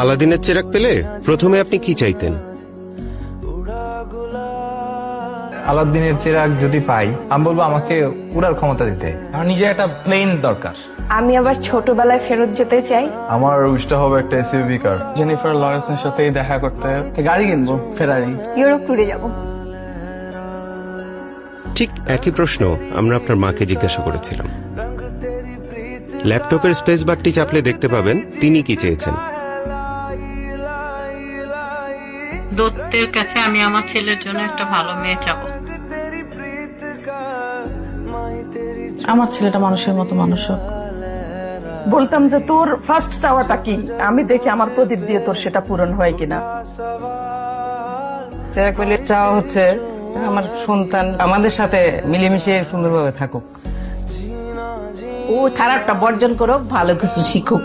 আলাদিনের চেরাগ পেলে প্রথমে আপনি কি চাইতেন? আলাদিনের চেরাগ যদি পাই, আমি বলবো আমাকে উড়ার ক্ষমতা দিতে। আমার নিজের একটা প্লেন দরকার। আমি আবার ছোটবেলায় ফেরত যেতে চাই। আমার উইশটা হবে একটা এসইউভি কার। জেনিফার লরেন্সের সাথে দেখা করতে গাড়ি কিনবো, ফেরারি। ইউরোপ ট্যুরে যাব। ঠিক একই প্রশ্ন আমরা আপনার মাকে জিজ্ঞাসা করেছিলাম। ল্যাপটপের স্পেস বারটি চাপলে দেখতে পাবেন তিনি কি চেয়েছেন। দত্তের কাছে আমি আমার ছেলের জন্য একটা ভালো মেয়ে চাবো। আমার ছেলেটা মানুষের মতো মানুষ হোক। বলতাম যে তোর ফার্স্ট চাওয়াটা কি, আমি দেখি আমার প্রদীপ দিয়ে তোর সেটা পূরণ হয় কিনা। চেরাগ পেলে চাওয়া হচ্ছে আমার সন্তান আমাদের সাথে মিলেমিশে সুন্দরভাবে থাকুক। ও খারাপটা বর্জন করো, ভালো কিছু শিখুক।